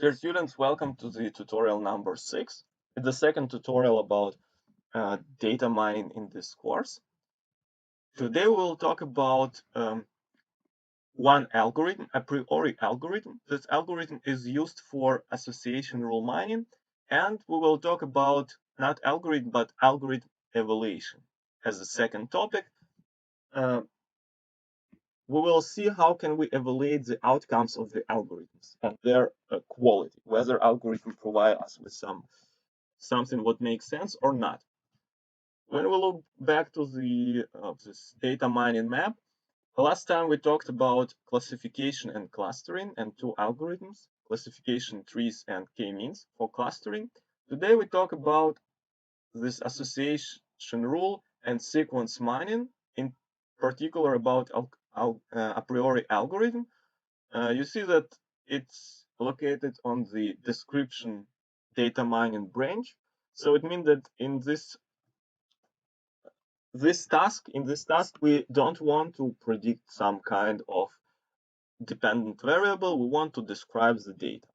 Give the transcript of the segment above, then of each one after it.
Dear students, welcome to the tutorial number 6. It's the second tutorial about data mining in this course. Today we will talk about one algorithm, a priori algorithm. This algorithm is used for association rule mining, and we will talk about not algorithm but algorithm evaluation as the second topic. Uh, we will see how can we evaluate the outcomes of the algorithms and their quality, whether algorithm provide us with something what makes sense or not. When we look back to this data mining map, last time we talked about classification and clustering and two algorithms, classification trees and k-means for clustering. Today we talk about this association rule and sequence mining, in particular about a priori algorithm. You see that it's located on the description data mining branch. So it means that in this task, we don't want to predict some kind of dependent variable. We want to describe the data.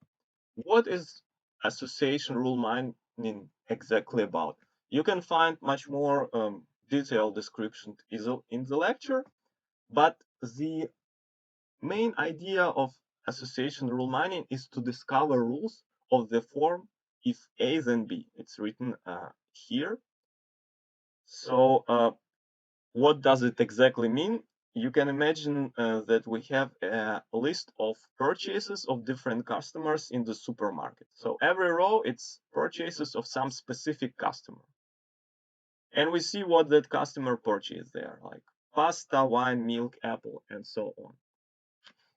What is association rule mining exactly about? You can find much more detailed description in the lecture, but the main idea of association rule mining is to discover rules of the form if A then B. It's written here. So what does it exactly mean? You can imagine that we have a list of purchases of different customers in the supermarket. So every row, it's purchases of some specific customer. And we see what that customer purchased there, like pasta, wine, milk, apple, and so on.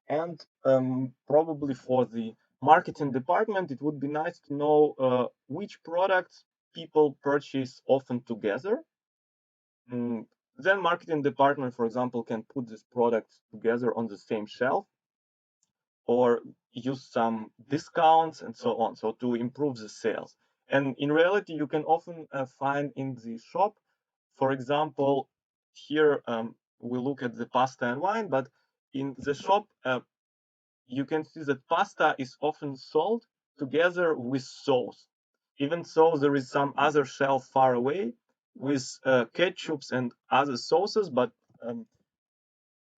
And probably for the marketing department, it would be nice to know which products people purchase often together. Mm, then marketing department, for example, can put these products together on the same shelf or use some discounts and so on, so to improve the sales. And in reality, you can often find in the shop, for example, here we look at the pasta and wine, but in the shop, you can see that pasta is often sold together with sauce. Even so, there is some other shelf far away with ketchups and other sauces, but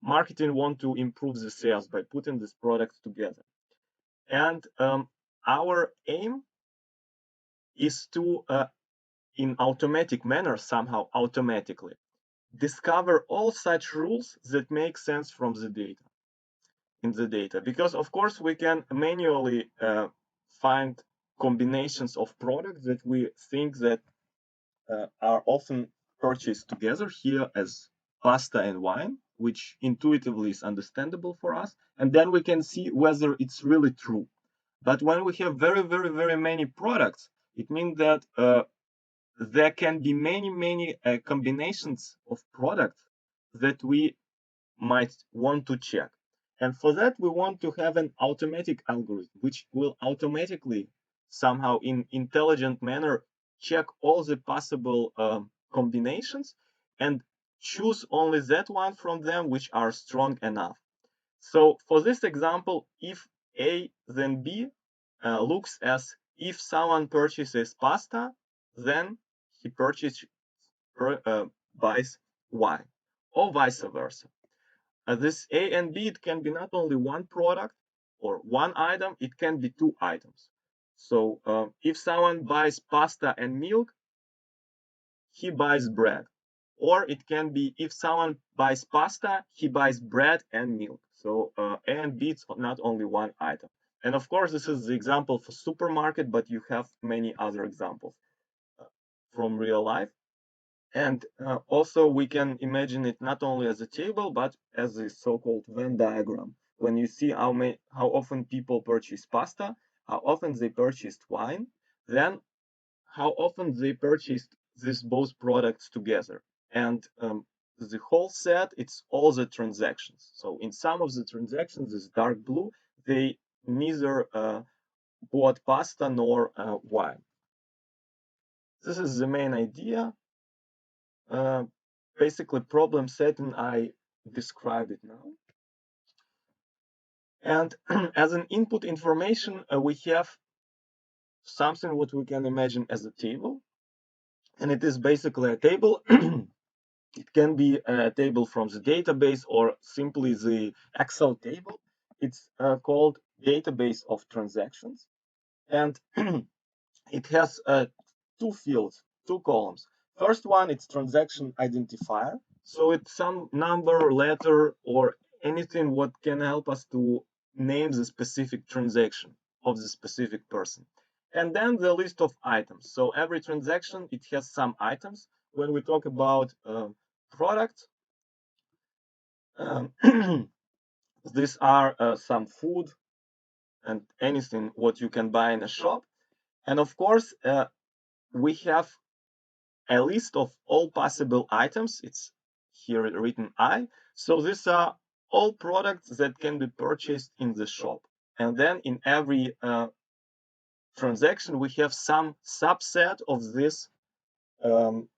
marketing want to improve the sales by putting these products together. And our aim is to, in automatic manner, somehow automatically, discover all such rules that make sense from the data. In the data, because of course we can manually find combinations of products that we think that are often purchased together here as pasta and wine, which intuitively is understandable for us, and then we can see whether it's really true. But when we have very many products, it means that there can be many combinations of products that we might want to check. And for that, we want to have an automatic algorithm, which will automatically, somehow in intelligent manner, check all the possible combinations and choose only that one from them which are strong enough. So for this example, if A then B looks as if someone purchases pasta, then he buys Y, or vice versa. This A and B, it can be not only one product or one item, it can be two items. So if someone buys pasta and milk, he buys bread. Or it can be if someone buys pasta, he buys bread and milk. So A and B, it's not only one item. And of course, this is the example for supermarket, but you have many other examples from real life. And also we can imagine it not only as a table, but as a so-called Venn diagram. When you see how often people purchase pasta, how often they purchased wine, then how often they purchased these both products together. And the whole set, it's all the transactions. So in some of the transactions, this dark blue, they neither bought pasta nor wine. This is the main idea. Uh, Basically problem setting, I described it now. And as an input information, we have something what we can imagine as a table. And it is basically a table. It can be a table from the database or simply the Excel table. It's called database of transactions. And it has two fields, two columns. First one, it's transaction identifier. So it's some number, letter, or anything what can help us to name the specific transaction of the specific person. And then the list of items. So every transaction, it has some items. When we talk about product, um, these are some food and anything what you can buy in a shop. And of course, we have a list of all possible items. It's here written I. So these are all products that can be purchased in the shop. And then in every transaction, we have some subset of this um,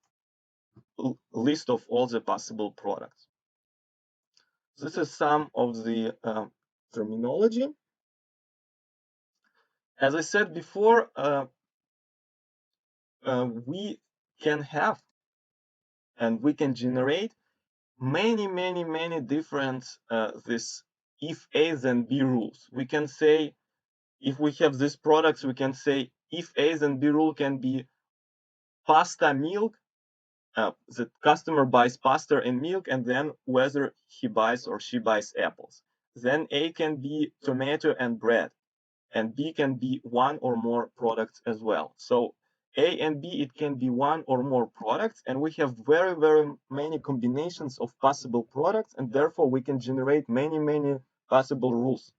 list of all the possible products. This is some of the terminology. As I said before, we can have and we can generate many different this if A then B rules. We can say if we have these products, we can say if A then B rule can be pasta, milk. The customer buys pasta and milk, and then whether he buys or she buys apples. Then A can be tomato and bread, and B can be one or more products as well. So A and B, it can be one or more products, and we have very many combinations of possible products, and therefore we can generate many possible rules,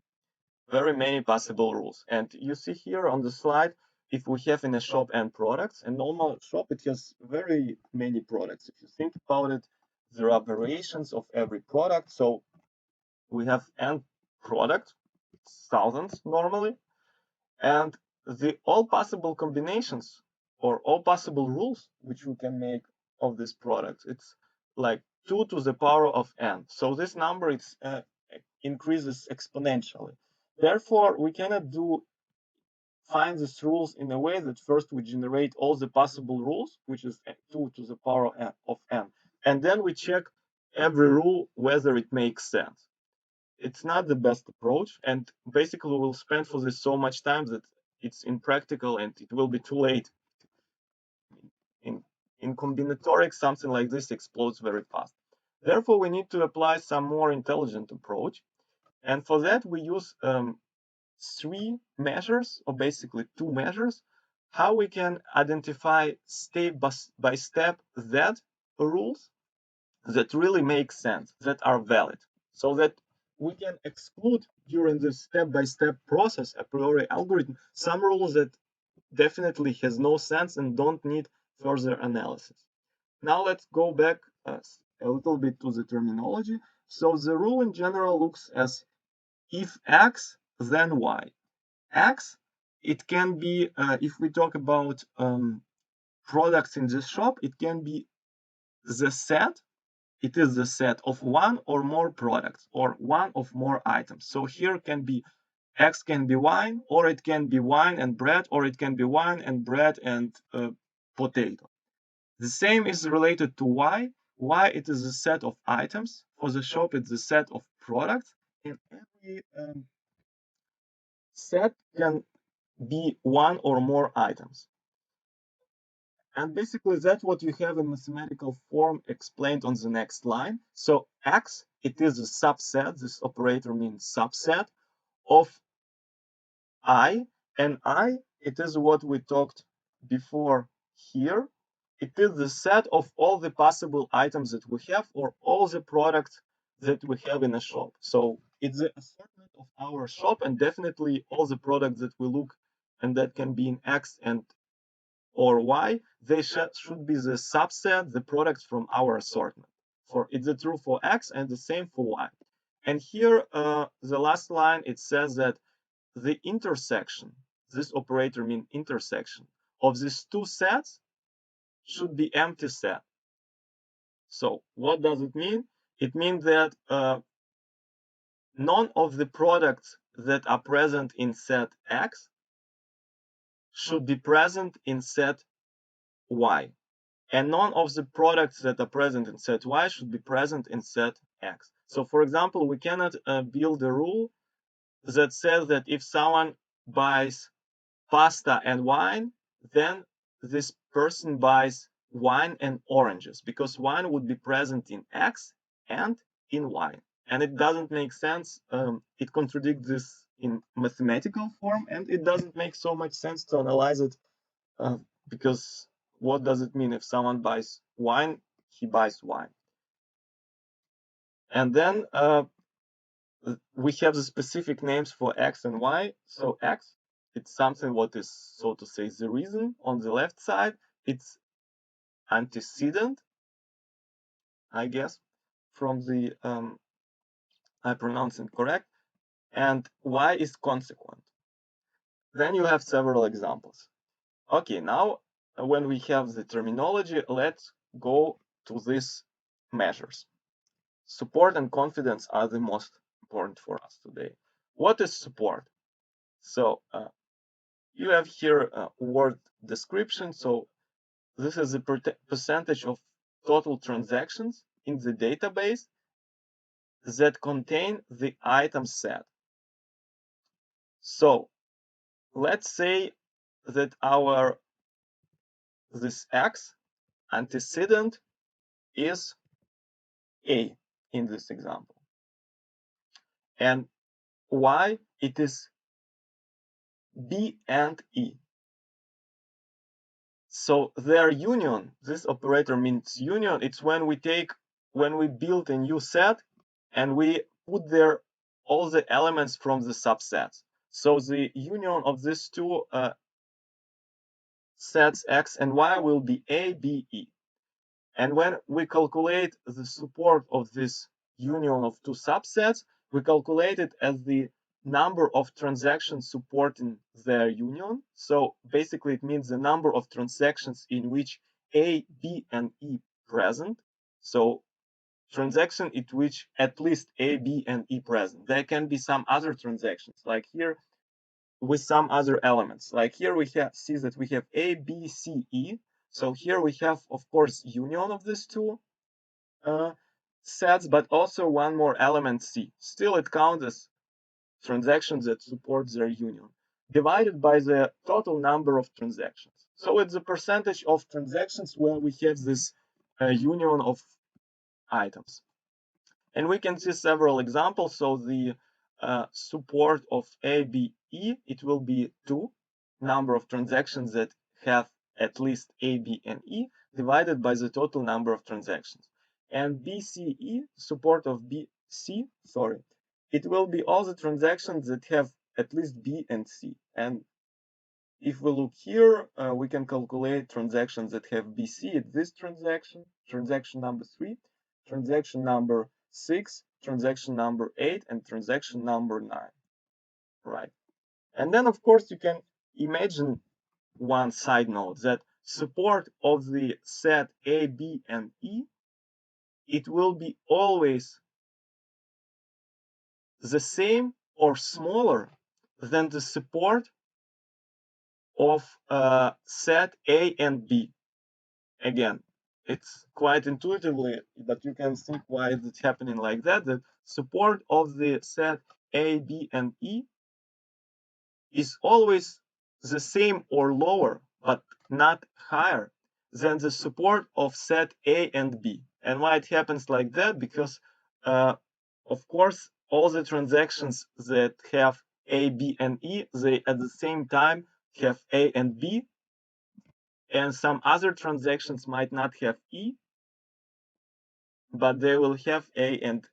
very many possible rules. And you see here on the slide, if we have in a shop n products, a normal shop, it has very many products. If you think about it, there are variations of every product. So we have n product, thousands normally, and the all possible combinations or all possible rules which we can make of this product, it's like 2 to the power of n. So this number increases exponentially. Therefore, we cannot find these rules in a way that first we generate all the possible rules, which is 2 to the power of n, and then we check every rule whether it makes sense. It's not the best approach, and basically we'll spend for this so much time that it's impractical and it will be too late. In, in combinatorics, something like this explodes very fast. Therefore, we need to apply some more intelligent approach. And for that, we use 3 measures, or basically 2 measures, how we can identify step by step that rules that really make sense, that are valid, so that we can exclude during this step-by-step process, a priori algorithm, some rules that definitely has no sense and don't need further analysis. Now let's go back a little bit to the terminology. So the rule in general looks as if X, then Y. X, it can be, if we talk about products in this shop, it can be the set. It is the set of one or more products or one of more items. So here can be X can be wine, or it can be wine and bread, or it can be wine and bread and potato. The same is related to Y. Y, it is a set of items. For the shop, it's a set of products. And every set can be one or more items. And basically that's what you have in mathematical form explained on the next line. So X, it is a subset, this operator means subset of I, and I, it is what we talked before here. It is the set of all the possible items that we have or all the products that we have in a shop. So it's the assortment of our shop and definitely all the products that we look and that can be in X and or Y, they should be the subset, the products from our assortment. For it's true for X and the same for Y. And here, the last line, it says that the intersection, this operator means intersection, of these two sets should be empty set. So what does it mean? It means that none of the products that are present in set X should be present in set Y. And none of the products that are present in set Y should be present in set X. So for example, we cannot build a rule that says that if someone buys pasta and wine, then this person buys wine and oranges, because wine would be present in X and in Y. And it doesn't make sense. It contradicts this in mathematical form, and it doesn't make so much sense to analyze it because what does it mean if someone buys wine? He buys wine. And then we have the specific names for X and Y. So X, it's something what is, so to say, the reason. On the left side, it's antecedent, I guess, from the, I pronounce it correct, and Y is consequent. Then you have several examples. Okay, now when we have the terminology, let's go to these measures. Support and confidence are the most important for us today. What is support? So you have here a word description. So this is the percentage of total transactions in the database that contain the item set. So let's say that this X antecedent is A in this example, and Y it is B and E. So their union, this operator means union. It's when we build a new set and we put there all the elements from the subsets. So the union of these two sets X and Y will be A, B, E. And when we calculate the support of this union of two subsets, we calculate it as the number of transactions supporting their union. So basically it means the number of transactions in which A, B, and E present. So transaction in which at least A, B, and E present. There can be some other transactions, like here with some other elements. Like here we see that we have A, B, C, E. So here we have, of course, union of these two sets, but also one more element C. Still, it counts as transactions that support their union, divided by the total number of transactions. So it's the percentage of transactions where we have this union of items. And we can see several examples. So the support of A, B, E, it will be 2, number of transactions that have at least A, B, and E, divided by the total number of transactions. And BCE, support of BC, sorry, it will be all the transactions that have at least B and C. And if we look here, we can calculate transactions that have BC at this transaction number 3, transaction number 6, transaction number 8, and transaction number 9, right? And then, of course, you can imagine one side note that support of the set A, B, and E, it will be always the same or smaller than the support of set A and B. Again, it's quite intuitively that you can think why it's happening like that. The support of the set A, B, and E is always the same or lower, but not higher than the support of set A and B. And why it happens like that? Because, of course, all the transactions that have A, B, and E, they at the same time have A and B, and some other transactions might not have E, but they will have A and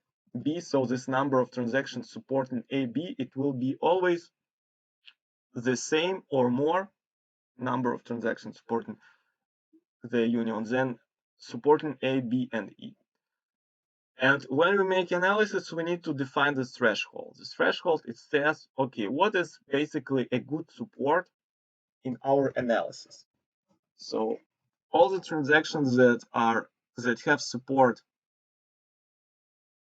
B. So this number of transactions supporting A, B, it will be always the same or more number of transactions supporting the union than supporting A, B, and E. And when we make analysis, we need to define the threshold. The threshold, it says, okay, what is basically a good support in our analysis? So all the transactions that have support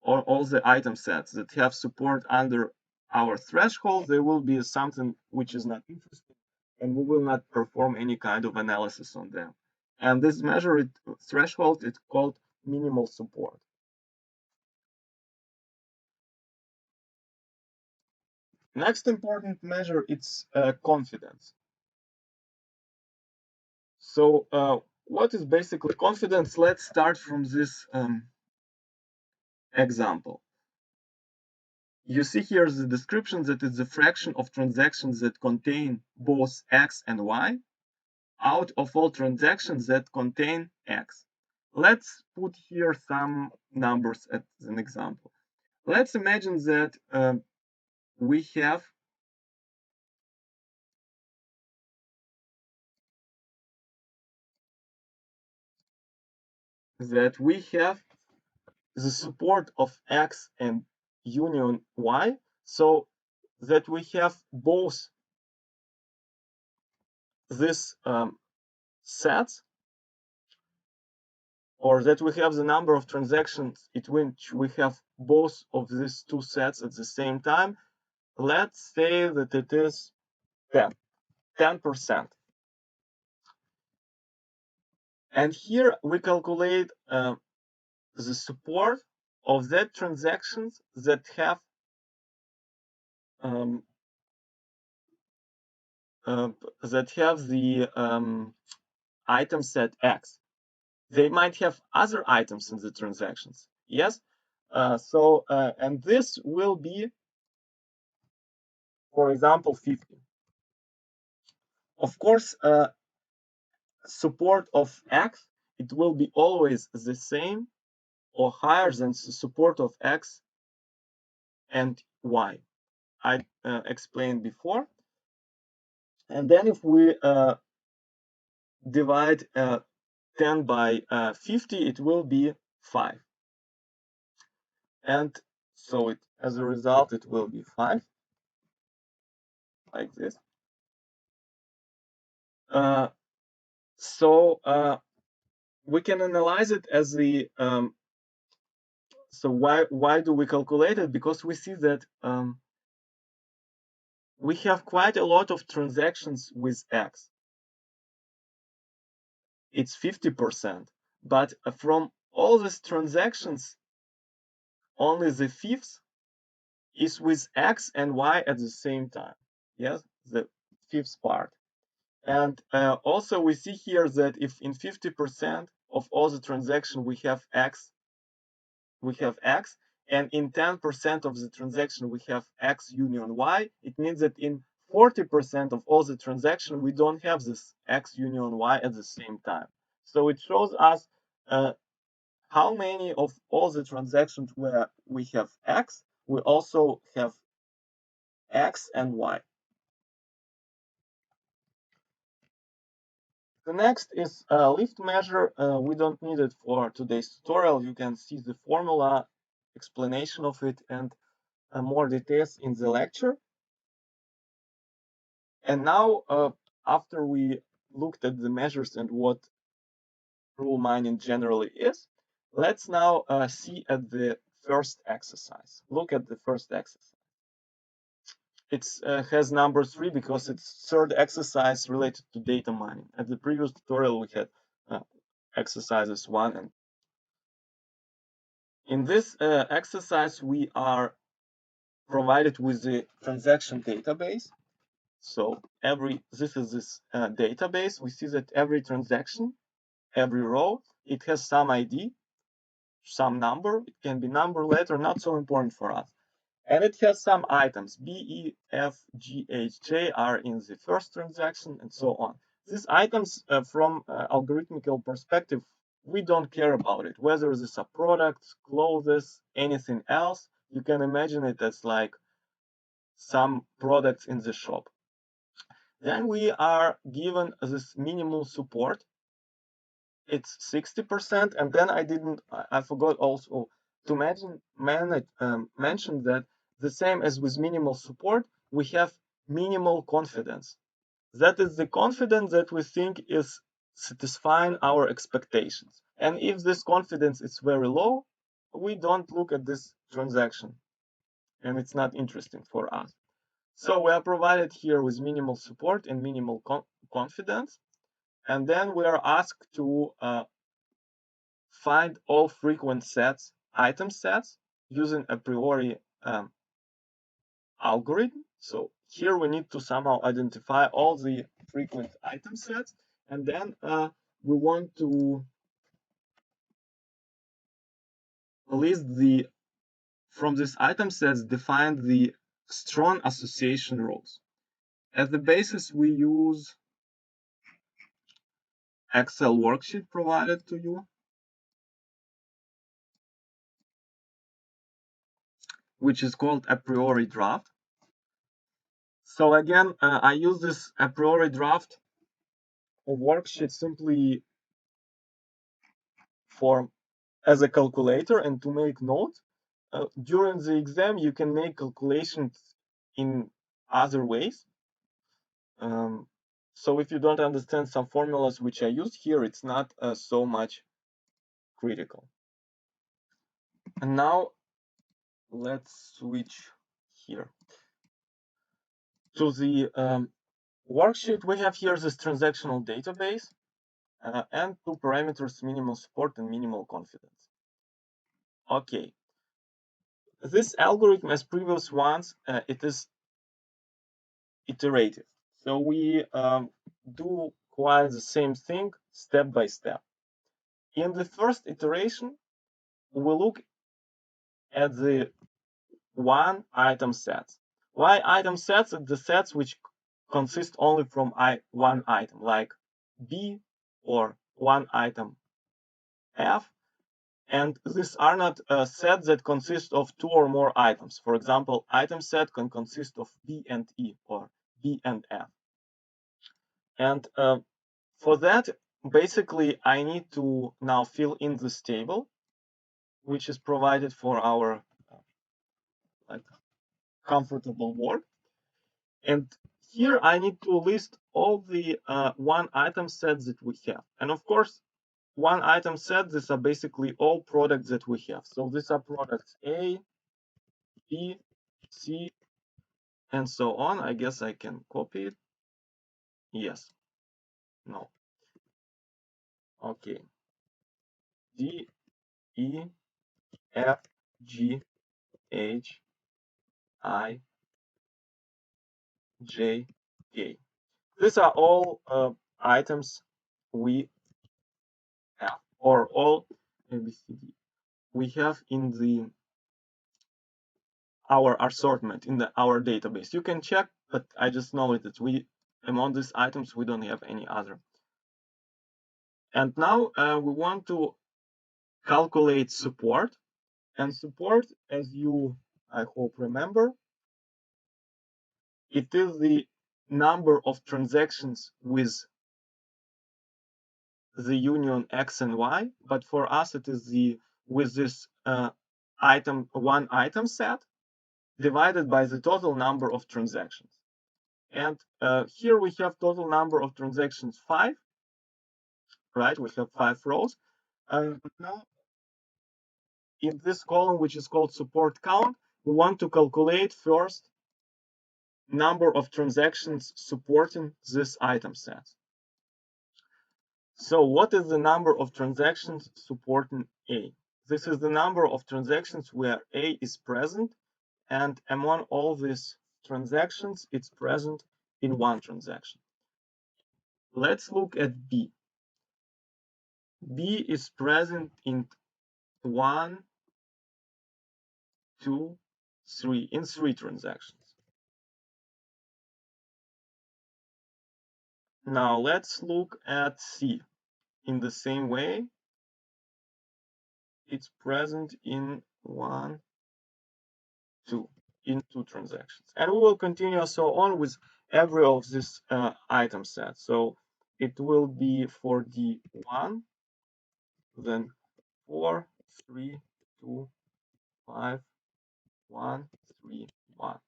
or all the item sets that have support under our threshold, there will be something which is not interesting, and we will not perform any kind of analysis on them. And this measure threshold is called minimal support. Next important measure is confidence. So what is basically confidence? Let's start from this example. You see here the description that it's a fraction of transactions that contain both x and y out of all transactions that contain x. Let's put here some numbers as an example. Let's imagine that we have the support of x and union y, so that we have both this sets, or that we have the number of transactions in which we have both of these two sets at the same time. Let's say that it is 10%. And here we calculate the support of that transactions that have the item set x. They might have other items in the transactions. Yes. And this will be, for example, 50. Of course, support of x, it will be always the same or higher than the support of x and y. I explained before. And then if we divide 10 by 50, it will be 5. And so as a result, it will be 5, like this. We can analyze it as the so why do we calculate it? Because we see that we have quite a lot of transactions with x. It's 50%, but from all these transactions, only the fifth is with x and y at the same time. Yes, the fifth part. And also we see here that if in 50% of all the transactions we have x, and in 10% of the transaction we have x union y, it means that in 40% of all the transaction we don't have this x union y at the same time. So it shows us how many of all the transactions where we have x, we also have x and y. The next is a lift measure. We don't need it for today's tutorial. You can see the formula, explanation of it, and more details in the lecture. And now, after we looked at the measures and what rule mining generally is, let's now see at the first exercise. Look at the first exercise. It has number 3 because it's third exercise related to data mining. At the previous tutorial, we had exercises 1 and in this exercise, we are provided with the transaction database. So this is this database. We see that every transaction, every row, it has some ID, some number. It can be number, letter, not so important for us. And it has some items, B, E, F, G, H, J are in the first transaction and so on. These items from algorithmical perspective, we don't care about it. Whether this are products, clothes, anything else, you can imagine it as like some products in the shop. Then we are given this minimal support. It's 60%, and then I forgot also to mention that the same as with minimal support, we have minimal confidence. That is the confidence that we think is satisfying our expectations. And if this confidence is very low, we don't look at this transaction, and it's not interesting for us. So we are provided here with minimal support and minimal confidence, and then we are asked to find all frequent sets, item sets, using a priori algorithm. So here we need to somehow identify all the frequent item sets, and then we want to list the, from this item sets, define the strong association rules. As the basis, we use Excel worksheet provided to you, which is called Apriory draft. So again, I use this Apriory draft worksheet simply for as a calculator and to make notes. During the exam, you can make calculations in other ways. So if you don't understand some formulas which I use here, it's not so much critical. And now let's switch here to the worksheet. We have here this transactional database and two parameters, minimal support and minimal confidence. Okay, this algorithm, as previous ones, it is iterative. So we do quite the same thing step by step. In the first iteration, we look at the one item sets. Why item sets? The sets which consist only from one item, like B or one item F. And these are not sets that consist of two or more items. For example, item set can consist of B and E or B and F. And for that, basically, I need to now fill in this table, which is provided for our like comfortable work. And here I need to list all the one item sets that we have. And of course, one item set, these are basically all products that we have. So these are products A, B, C, and so on. I guess I can copy it. Yes. No. Okay. D, E, F, G, H, I, J, K. These are all items we have, or all ABCD we have in the our assortment in our database. You can check, but I just know that we among these items we don't have any other. And now we want to calculate support, and support, as you I hope remember, it is the number of transactions with the union X and Y, but for us it is the with this one item set divided by the total number of transactions. And here we have total number of transactions 5, right? We have 5 rows. But now in this column, which is called support count, we want to calculate first number of transactions supporting this item set. So what is the number of transactions supporting A? This is the number of transactions where A is present, and among all these transactions, it's present in one transaction. Let's look at B. B is present in 1, 2, 3, in 3 transactions. Now let's look at C. In the same way, it's present in 1, 2, in 2 transactions. And we will continue so on with every of these item sets. So it will be for D1, then 4, 3, 2, 5, 1, 3, 1.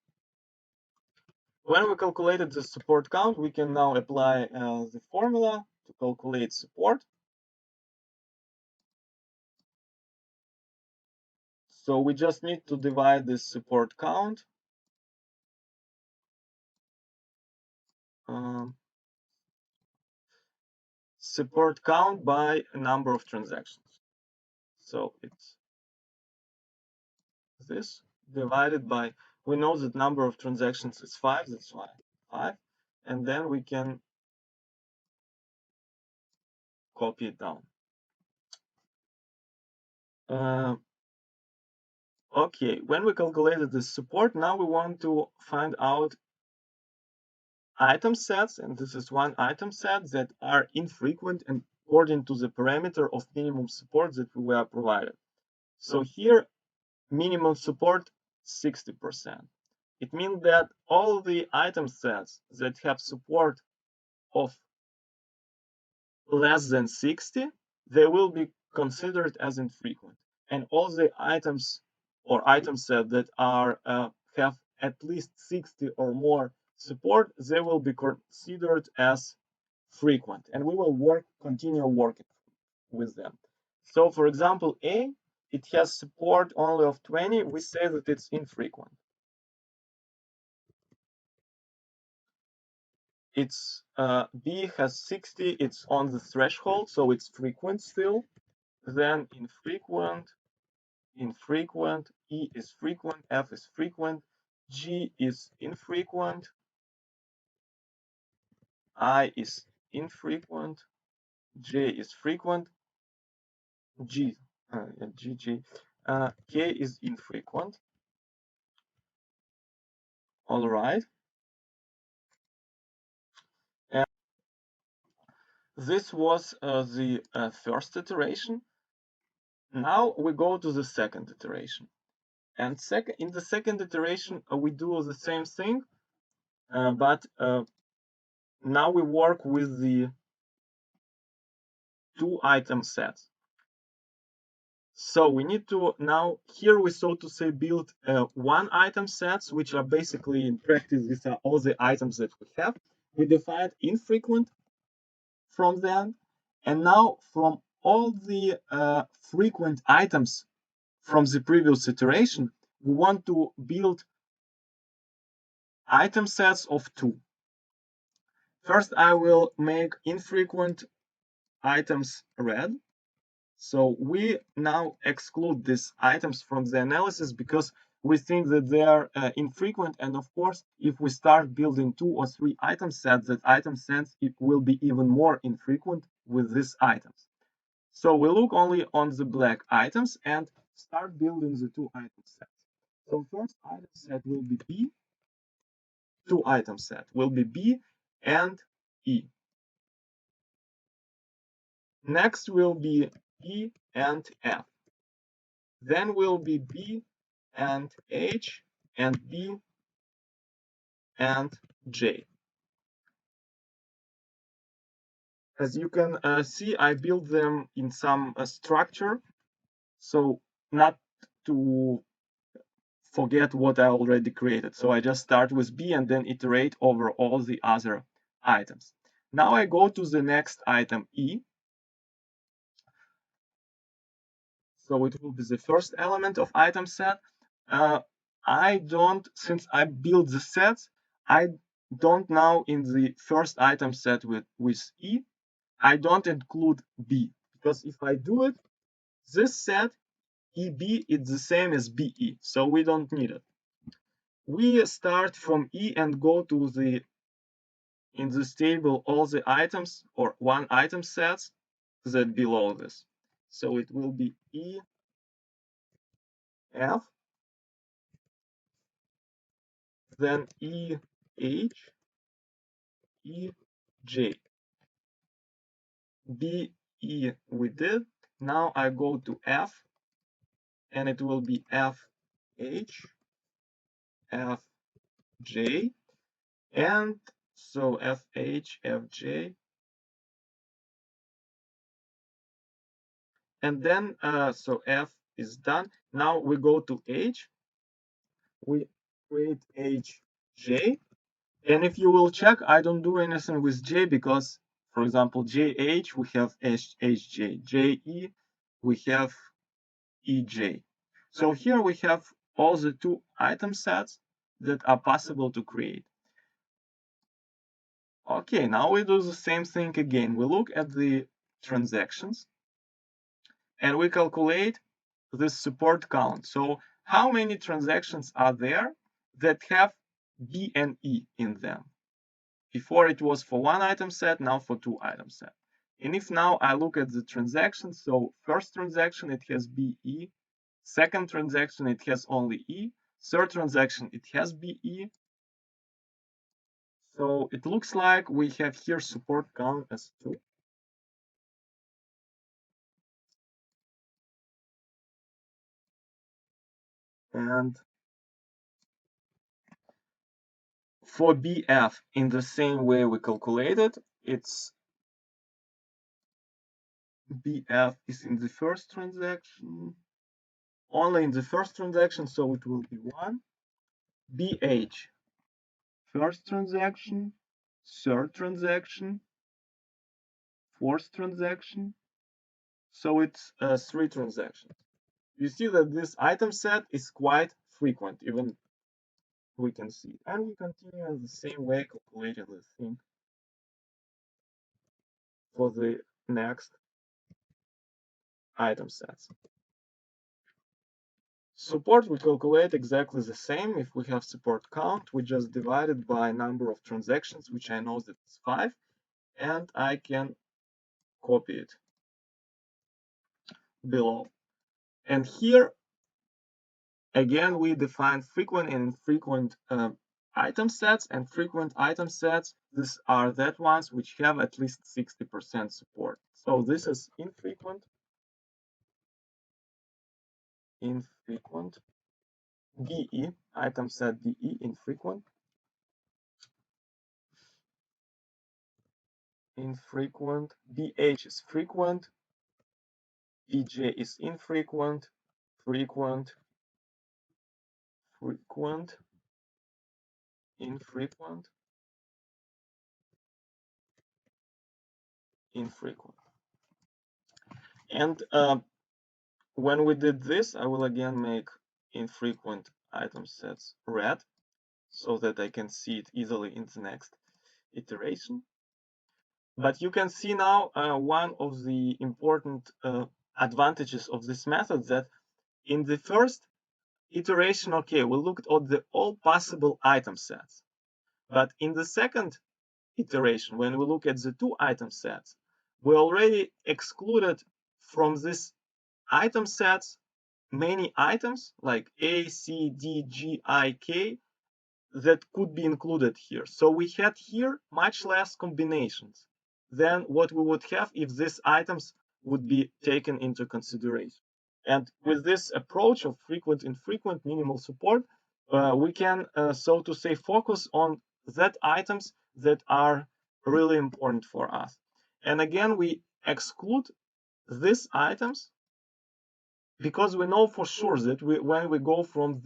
When we calculated the support count, we can now apply the formula to calculate support. So we just need to divide this support count by a number of transactions. So it's this divided by, we know that number of transactions is 5, that's why 5, and then we can copy it down. Okay, when we calculated the support, now we want to find out item sets, and this is one item set that are infrequent and according to the parameter of minimum support that we were provided. So here, minimum support 60%. It means that all the item sets that have support of less than 60, they will be considered as infrequent. And all the items or item set that are have at least 60 or more support, they will be considered as frequent. And we will continue working with them. So for example, A, it has support only of 20, we say that it's infrequent. It's B has 60, it's on the threshold, so it's frequent still. Then infrequent, infrequent, E is frequent, F is frequent, G is infrequent, I is infrequent, J is frequent, G, K is infrequent. All right. And this was the first iteration. Now we go to the second iteration. And in the second iteration, we do the same thing, but now we work with the two item sets. So we need to now, here we so to say build one item sets, which are basically in practice, these are all the items that we have. We defined infrequent from them. And now from all the frequent items from the previous iteration, we want to build item sets of 2. First, I will make infrequent items red. So we now exclude these items from the analysis because we think that they are infrequent. And of course, if we start building 2 or 3 item sets, that item sets it will be even more infrequent with these items. So we look only on the black items and start building the 2 item sets. So first item set will be B. 2 item set will be B and E. Next will be E and F. Then will be B and H and B and J. As you can see, I built them in some structure, so not to forget what I already created. So I just start with B and then iterate over all the other items. Now I go to the next item, E. So it will be the first element of item set. I don't, since I built the sets, I don't now in the first item set with E, I don't include B, because if I do it, this set EB is the same as BE, so we don't need it. We start from E and go to the, in this table, all the items or one item sets that below this. So it will be E, F, then E, H, E, J. B, E we did. Now I go to F, and it will be F, H, F, J, and so F, H, F, J. And then, so F is done. Now we go to H. We create H, J. And if you will check, I don't do anything with J because, for example, JH, we have HJ. JE, we have EJ. So here we have all the two item sets that are possible to create. Okay, now we do the same thing again. We look at the transactions and we calculate this support count. So how many transactions are there that have B and E in them? Before it was for one item set, now for two item set. And if now I look at the transactions, so first transaction, it has BE. Second transaction, it has only E. Third transaction, it has BE. So it looks like we have here support count as 2. And for BF, in the same way we calculated, it's BF is in the first transaction, only in the first transaction, so it will be 1. BH, first transaction, third transaction, fourth transaction, so it's 3 transactions. You see that this item set is quite frequent, even we can see it. And we continue in the same way calculating this thing for the next item sets. Support we calculate exactly the same. If we have support count, we just divide it by number of transactions, which I know that it's 5, and I can copy it below. And here, again, we define frequent and infrequent item sets, and frequent item sets, these are that ones which have at least 60% support. So this is infrequent, DE, item set DE, infrequent, BH is frequent, BJ is infrequent, frequent, infrequent, And when we did this, I will again make infrequent item sets red so that I can see it easily in the next iteration. But you can see now one of the important advantages of this method, that in the first iteration, okay, we looked at all possible item sets. But in the second iteration, when we look at the two item sets, we already excluded from this item sets many items like A, C, D, G, I, K that could be included here. So we had here much less combinations than what we would have if these items would be taken into consideration. And with this approach of frequent, infrequent, minimal support, we can, so to say, focus on that items that are really important for us. And again, we exclude these items because we know for sure that when we go from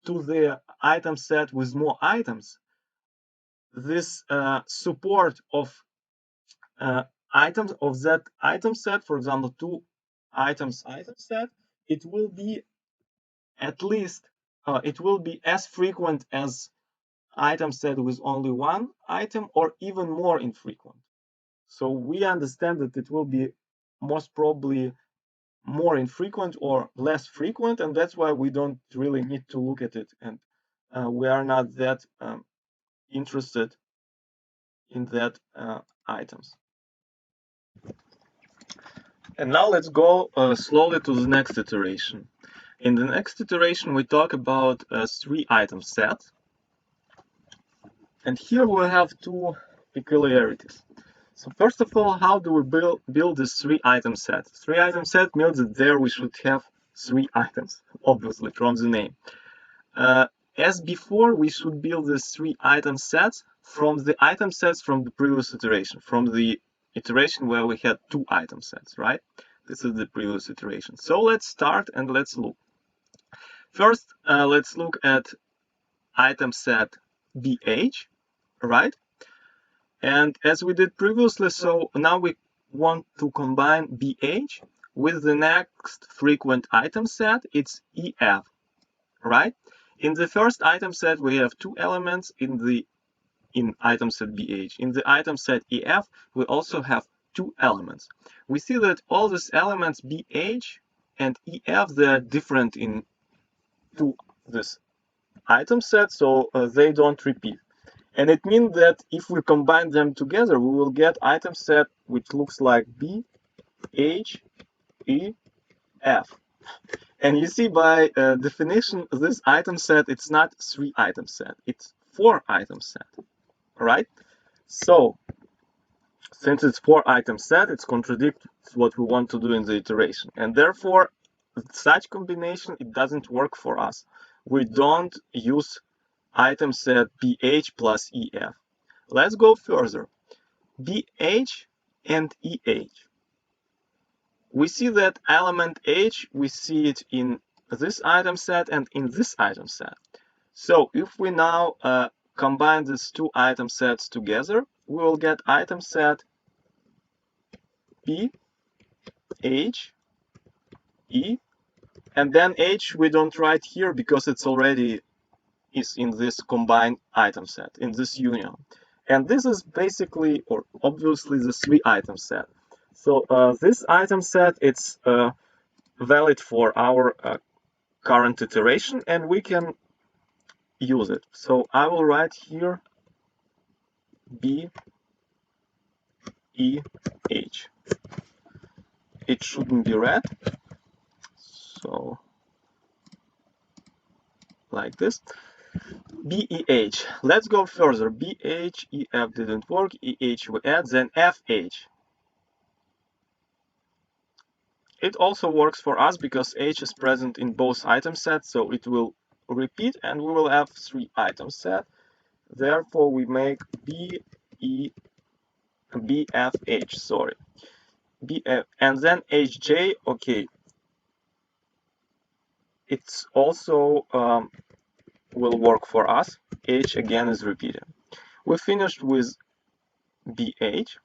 to the item set with more items, this support of items of that item set, for example, 2 items item set, it will be at least it will be as frequent as item set with only 1 item, or even more infrequent. So we understand that it will be most probably more infrequent or less frequent, and that's why we don't really need to look at it, and we are not that interested in that items. And now let's go slowly to the next iteration. In the next iteration, we talk about 3 item sets. And here we have 2 peculiarities. So first of all, how do we build this 3 item set? 3 item set means that there we should have 3 items, obviously, from the name. As before, we should build these 3 item sets from the item sets from the previous iteration, from the iteration where we had 2 item sets, right? This is the previous iteration. So let's start and let's look. First, let's look at item set BH, right? And as we did previously, so now we want to combine BH with the next frequent item set, it's EF, right? In the first item set, we have two elements in item set BH. In the item set EF, we also have two elements. We see that all these elements BH and EF, they're different in this item set, so they don't repeat. And it means that if we combine them together, we will get item set which looks like B, H, E, F. And you see, by definition, this item set, it's not 3 item set, it's 4 item set, right? So since it's 4 item set, it contradicts what we want to do in the iteration. And therefore, such combination, it doesn't work for us. We don't use item set BH plus EF. Let's go further. BH and EH. We see that element H, we see it in this item set and in this item set. So if we now combine these two item sets together, we will get item set B, H, E, and then H we don't write here because it's already is in this combined item set, in this union. And this is basically, or obviously, the 3 item set. So this item set, it's valid for our current iteration, and we can use it. So I will write here B, E, H. It shouldn't be red, so like this. BEH. Let's go further. BH, EF didn't work. EH we add, then FH. It also works for us because H is present in both item sets, so it will repeat and we will have 3 item set. Therefore, we make BFH, sorry. BF, and then HJ, okay. It's also will work for us. H again is repeated. We finished with BH.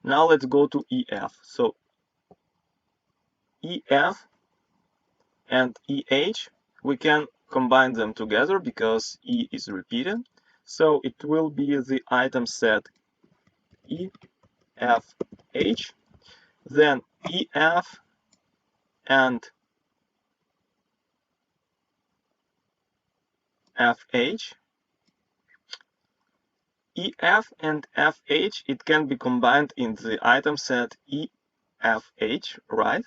Now let's go to EF. So EF and EH, we can combine them together because E is repeated. So it will be the item set EFH, then EF and FH. EF and FH, it can be combined in the item set EFH, right?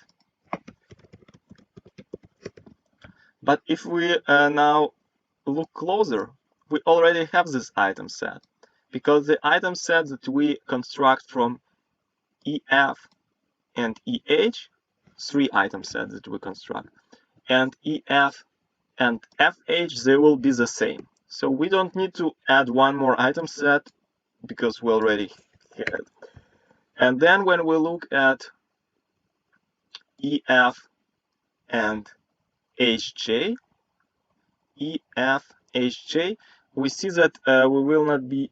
But if we now look closer, we already have this item set, because the item set that we construct from EF and EH, 3 item sets that we construct, and EF and FH, they will be the same. So we don't need to add one more item set because we already had it. And then when we look at EF and HJ, EF, HJ, we see that we will not be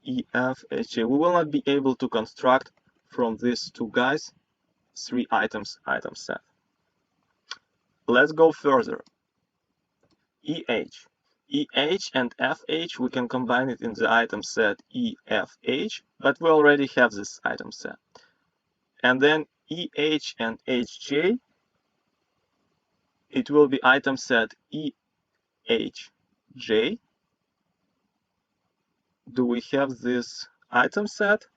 EF, HJ, we will not be able to construct from these two guys 3 items item set. Let's go further. EH. EH and FH, we can combine it in the item set EFH, but we already have this item set. And then EH and HJ, it will be item set EHJ. Do we have this item set?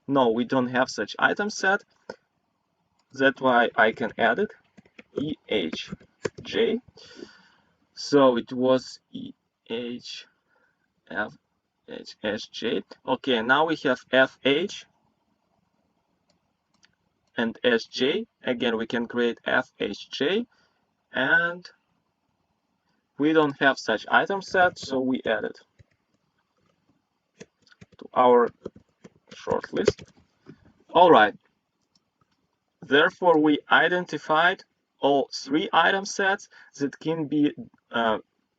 No, we don't have such item set. That's why I can add it, EHJ. So it was EH, FH, SJ. Okay, now we have FH and SJ. Again, we can create FHJ, and we don't have such item set, so we add it to our short list. All right. Therefore, we identified all 3 item sets that can be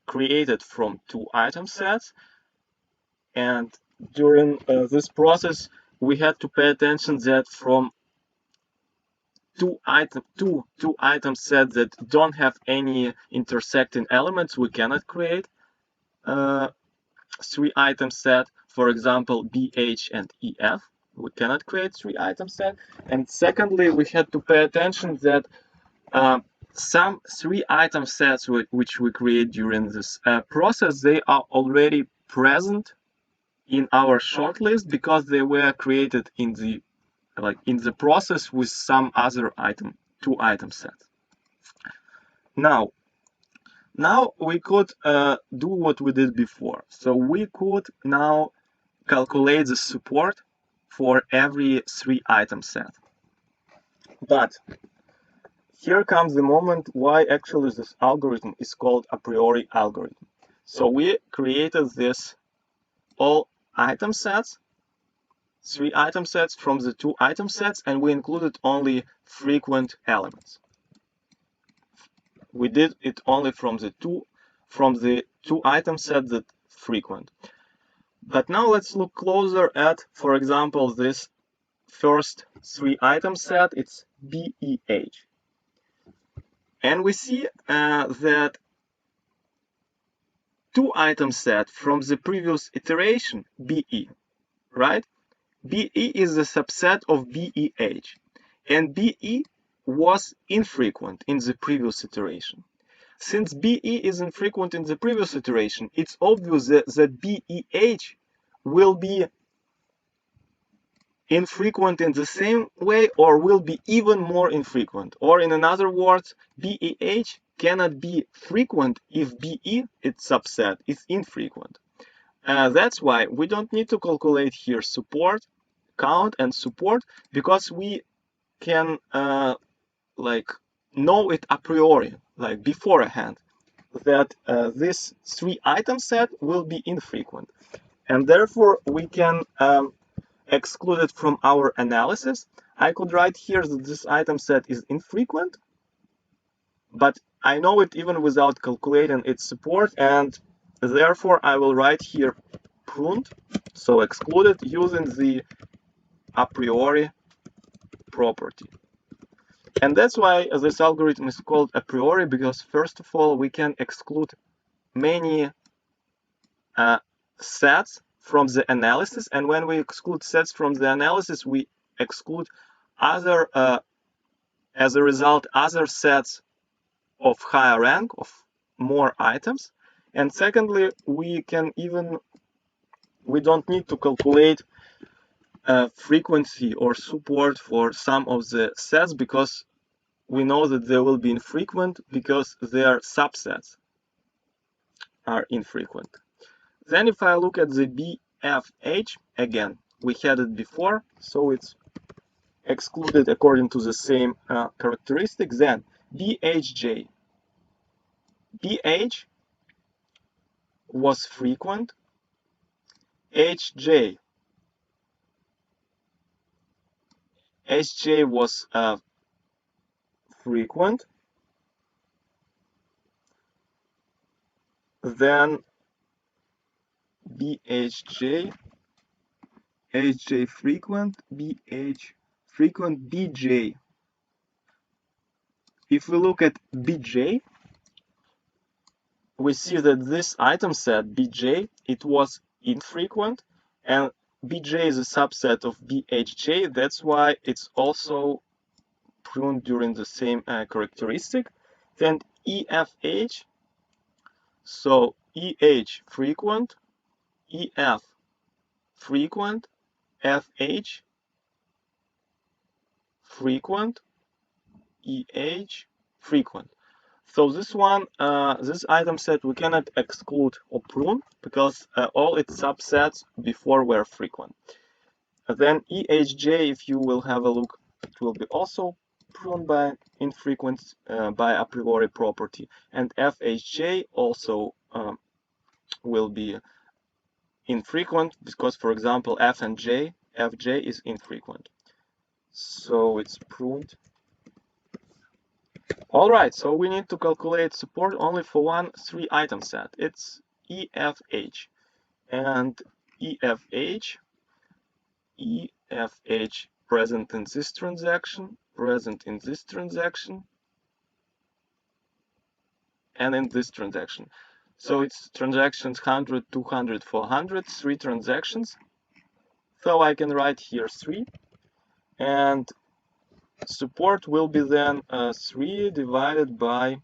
created from 2 item sets. And during this process, we had to pay attention that from two item sets that don't have any intersecting elements, we cannot create three item set. For example, BH and EF, we cannot create three item set. And secondly, we had to pay attention that some three item sets which we create during this process, they are already present in our shortlist because they were created in the process with some other two item sets. Now we could do what we did before. So we could now calculate the support for every three item set. But here comes the moment why actually this algorithm is called a priori algorithm. So we created this all item sets, three item sets from the two item sets, and we included only frequent elements. We did it only from the two item sets that frequent. But now let's look closer at, for example, this first three item set. It's BEH. And we see that two item set from the previous iteration, BE, right? BE is a subset of BEH, and BE was infrequent in the previous iteration. Since BE is infrequent in the previous iteration, it's obvious that BEH will be infrequent in the same way or will be even more infrequent. Or in other words, BEH cannot be frequent if BE, its subset, is infrequent. That's why we don't need to calculate here support, count, and support, because we can know it a priori, like beforehand, that this three item set will be infrequent. And therefore, we can exclude it from our analysis. I could write here that this item set is infrequent, but I know it even without calculating its support, and therefore I will write here pruned, so excluded, using the a priori property. And that's why this algorithm is called a priori, because first of all, we can exclude many sets from the analysis, and when we exclude sets from the analysis, we exclude other, as a result, other sets of higher rank, of more items. And secondly, we don't need to calculate frequency or support for some of the sets, because we know that they will be infrequent because their subsets are infrequent. Then if I look at the BFH, again, we had it before, so it's excluded according to the same characteristics. Then BHJ. BH was frequent. HJ was frequent. Then BHJ, HJ frequent, BH frequent, BJ. If we look at BJ, we see that this item set, BJ, it was infrequent, and BJ is a subset of BHJ. That's why it's also pruned during the same characteristic. Then EFH, so EH frequent, EF frequent, FH frequent, EH frequent. So this one, this item set, we cannot exclude or prune because all its subsets before were frequent. Then EHJ, if you will have a look, it will be also pruned by infrequent by a priori property, and FHJ also will be infrequent because, for example, F and J, FJ is infrequent. So it's pruned. All right, so we need to calculate support only for one three item set. It's EFH, and EFH present in this transaction, present in this transaction, and in this transaction. So it's transactions 100, 200, 400, 3 transactions. So I can write here 3, and support will be then 3 divided by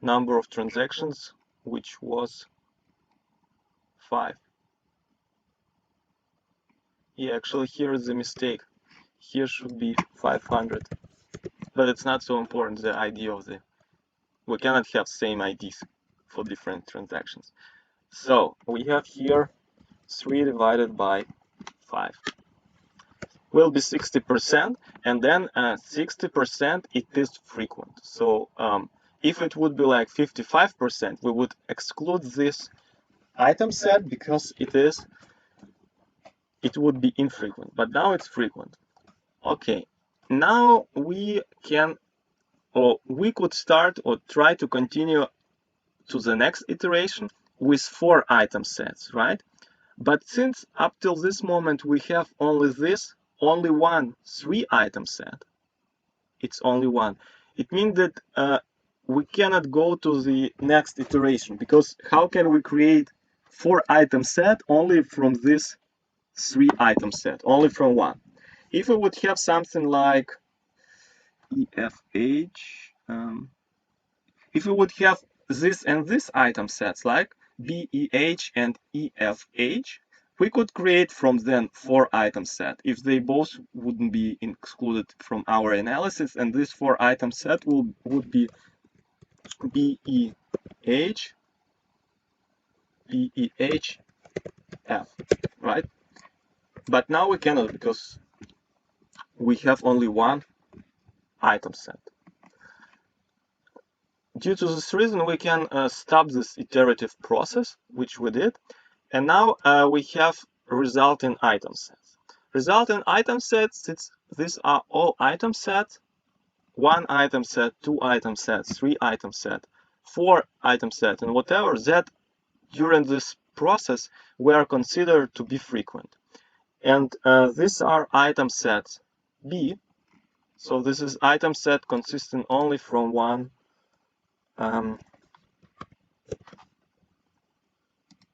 number of transactions, which was 5. Yeah, actually here is a mistake. Here should be 500, but it's not so important, the ID of the... We cannot have same IDs for different transactions. So we have here 3 divided by 5 will be 60%, and then 60% it is frequent. So if it would be like 55%, we would exclude this item set because it would be infrequent, but now it's frequent. Okay, now we can, or we could start or try to continue to the next iteration with 4 item sets, right? But since up till this moment we have only one 3 item set, it's only one. It means that we cannot go to the next iteration, because how can we create 4 item set only from this 3 item set, only from one? If we would have something like EFH, if we would have this and this item sets like BEH and EFH, we could create from then 4 item set if they both wouldn't be excluded from our analysis, and this 4 item set would be BEH, BEH, F, right? But now we cannot because we have only one item set. Due to this reason, we can stop this iterative process, which we did, and now we have resulting item sets. Resulting item sets, these are all item sets: 1 item set, 2 item sets, 3 item set, 4 item set, and whatever that during this process were considered to be frequent. And these are item sets B. So this is item set consisting only from one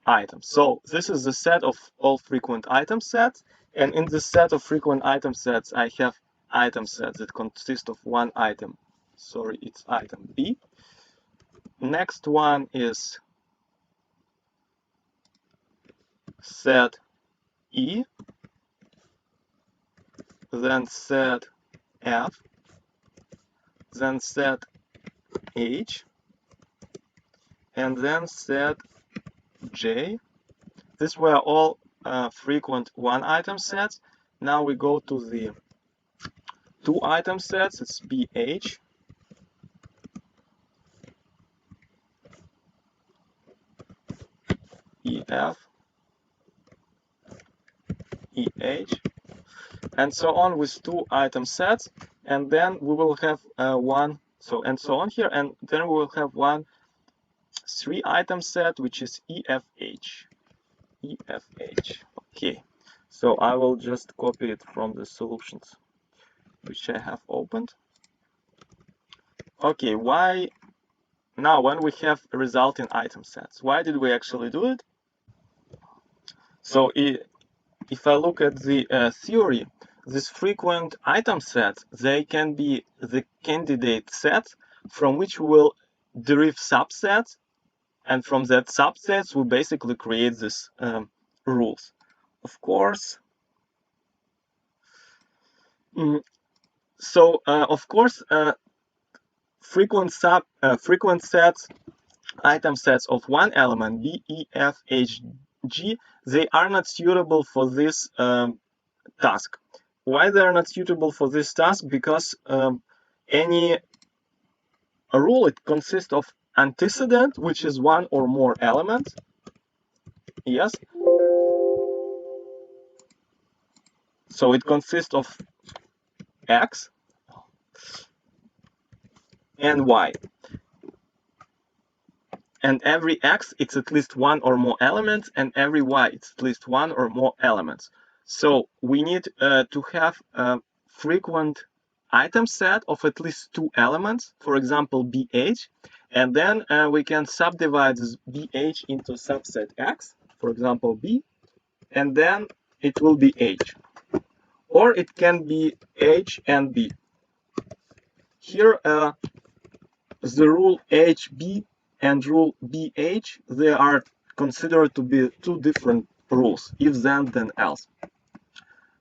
item. So this is the set of all frequent item sets, and in this set of frequent item sets I have item sets that consist of one item. Sorry, it's item B. Next one is set E, then set F, then set H, and then set J. These were all frequent one item sets. Now we go to the 2 item sets. It's BH, EF, EH, and so on with 2 item sets, and then we will have one, so and so on here, and then we will have one 3 item set, which is EFH. EFH. Okay, so I will just copy it from the solutions which I have opened. Okay, why now when we have resulting item sets, why did we actually do it? So if I look at the theory, these frequent item sets, they can be the candidate sets from which we will derive subsets, and from that subsets we basically create these rules. Of course, frequent sets, item sets of one element, B, E, F, H, G, they are not suitable for this task. Why they are not suitable for this task? Because any rule, it consists of antecedent, which is one or more elements. Yes. So it consists of X and Y. And every X, it's at least one or more elements, and every Y, it's at least one or more elements. So we need to have a frequent item set of at least 2 elements, for example, BH, and then we can subdivide this BH into subset X, for example, B, and then it will be H. Or it can be H and B. Here, the rule HB and rule BH, they are considered to be 2 different rules, if then else.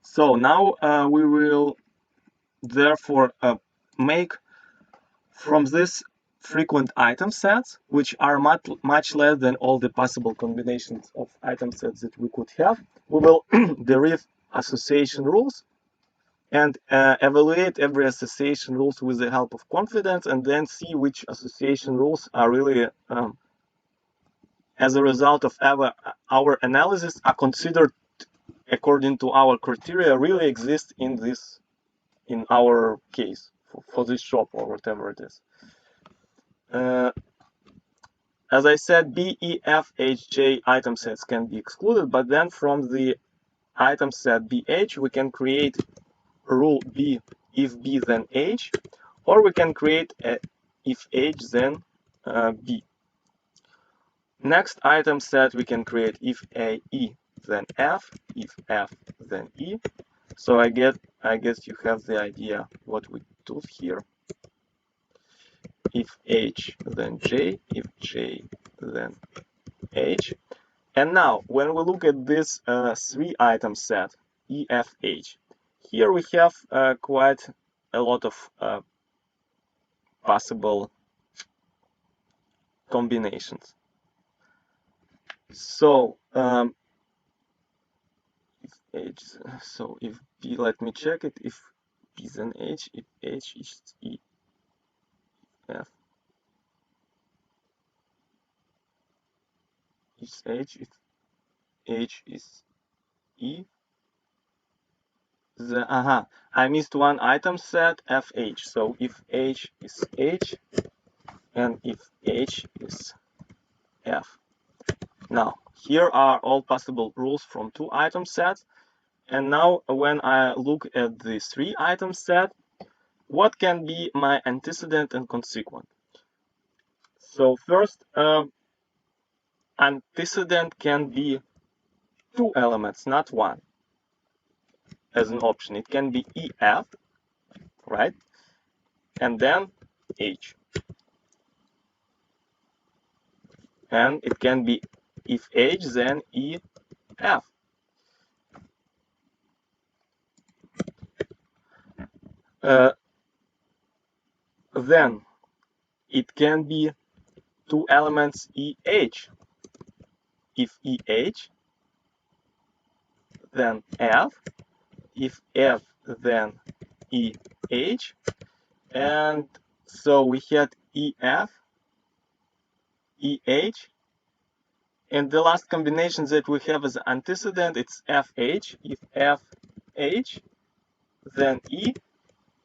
So now we will therefore make from this frequent item sets, which are much less than all the possible combinations of item sets that we could have, we will derive association rules and evaluate every association rules with the help of confidence, and then see which association rules are really, as a result of our analysis, are considered according to our criteria, really exist in our case for this shop or whatever it is. As I said, B, E, F, H, J item sets can be excluded, but then from the item set BH, we can create rule B if B then H, or we can create a if H then B. Next item set we can create if A E then F, if F then E. So I guess you have the idea what we do here. If H then J, if J then H. And now when we look at this 3 item set EFH, here we have quite a lot of possible combinations. So if H, so if B, let me check it. If B then H, if H is E, F is H, if H is E. I missed one item set FH. So if H is H and if H is F. Now, here are all possible rules from 2 item sets. And now when I look at the 3 item set, what can be my antecedent and consequent? So first, antecedent can be 2 elements, not 1, as an option. It can be EF, right? And then H. And it can be if H, then EF. Then it can be 2 elements EH. If EH, then F. If F, then EH. And so we had EF, EH. And the last combination that we have as antecedent, it's FH. If FH, then E.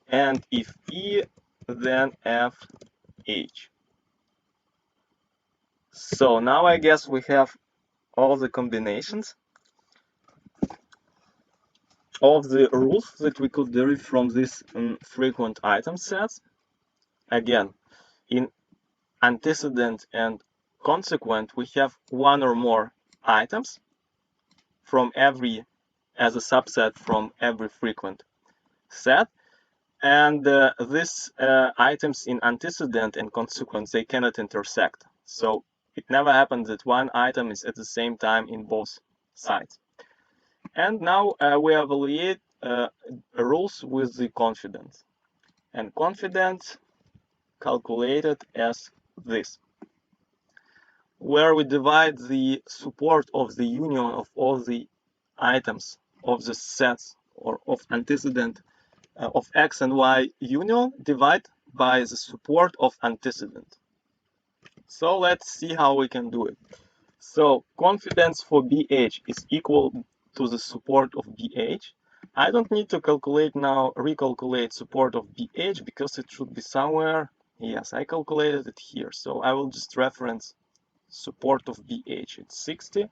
And if E, then FH. So now I guess we have all the combinations of the rules that we could derive from this frequent item sets. Again, in antecedent and consequent, we have 1 or more items from every, as a subset from every frequent set. And these items in antecedent and consequent, they cannot intersect. So it never happens that one item is at the same time in both sides. And now we evaluate rules with the confidence. And confidence calculated as this, where we divide the support of the union of all the items of the sets or of antecedent of X and Y union, divide by the support of antecedent. So let's see how we can do it. So confidence for BH is equal to the support of BH. I don't need to calculate now, recalculate support of BH because it should be somewhere. Yes, I calculated it here. So I will just reference support of BH. It's 60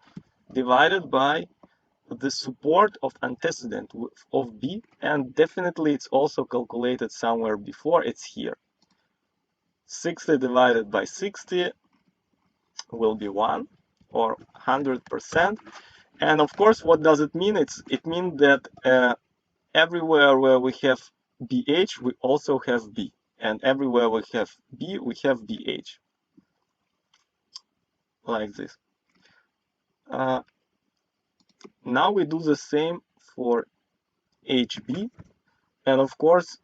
divided by the support of antecedent of B, and definitely it's also calculated somewhere before. It's here. 60 divided by 60 will be 1, or 100%. And of course, what does it mean? It means that everywhere where we have BH, we also have B. And everywhere we have B, we have BH. Like this. Now we do the same for HB. And of course,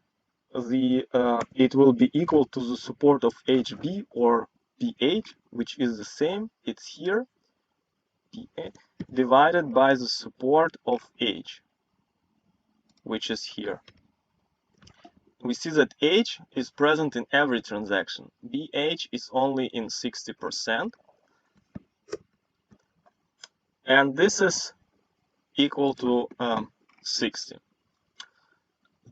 it will be equal to the support of HB or BH, which is the same. It's here, BH, divided by the support of H, which is here. We see that H is present in every transaction. BH is only in 60%. And this is equal to 60.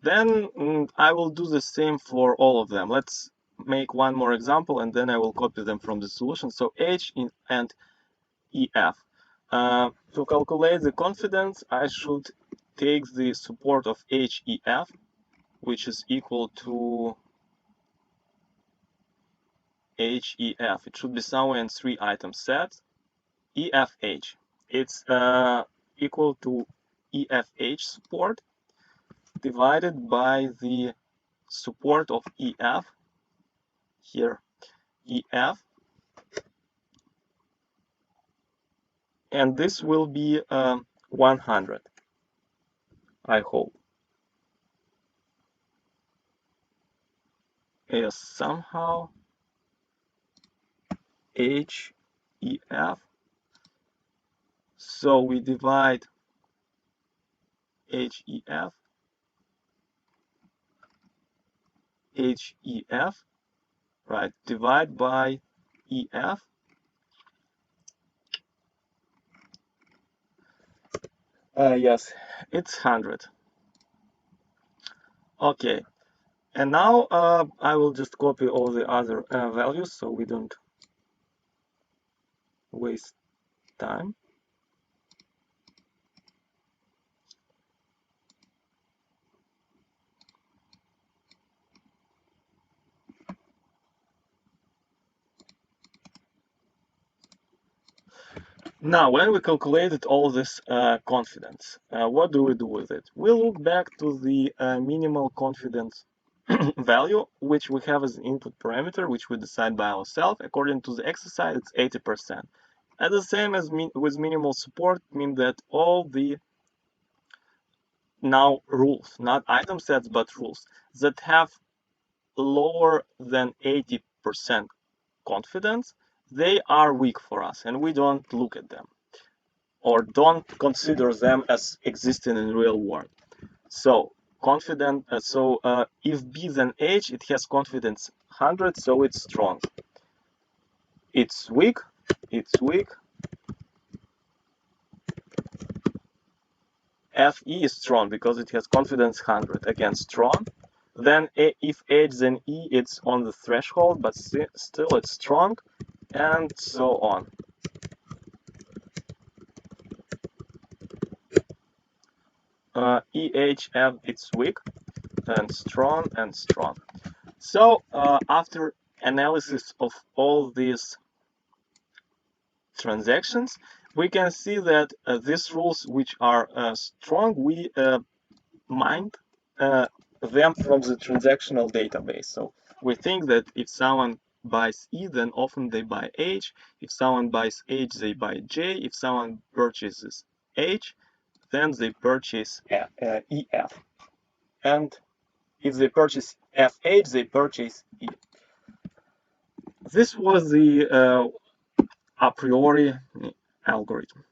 Then I will do the same for all of them. Let's make one more example, and then I will copy them from the solution. So H and EF. To calculate the confidence, I should take the support of HEF, which is equal to HEF. It should be somewhere in 3 item sets. EFH. It's equal to EFH support divided by the support of EF, here, EF, and this will be 100, I hope. Yes, somehow HEF. So we divide HEF, right, divide by EF. Yes, it's 100. Okay, and now I will just copy all the other values so we don't waste time. Now, when we calculated all this confidence, what do we do with it? We look back to the minimal confidence value, which we have as an input parameter, which we decide by ourselves. According to the exercise, it's 80%. And the same as with minimal support, means that all the now rules, not item sets, but rules, that have lower than 80% confidence, they are weak for us, and we don't look at them, or don't consider them as existing in real world. So confident. If B then H, it has confidence 100, so it's strong. It's weak. It's weak. FE is strong because it has confidence 100. Again, strong. Then if H then E, it's on the threshold, but still it's strong, and so on. EHF, it's weak, and strong, and strong. So after analysis of all these transactions, we can see that these rules which are strong, we mined them from the transactional database. So we think that if someone buys E, then often they buy H. If someone buys H, they buy J. If someone purchases H, then they purchase EF. And if they purchase FH, they purchase E. This was the a priori algorithm.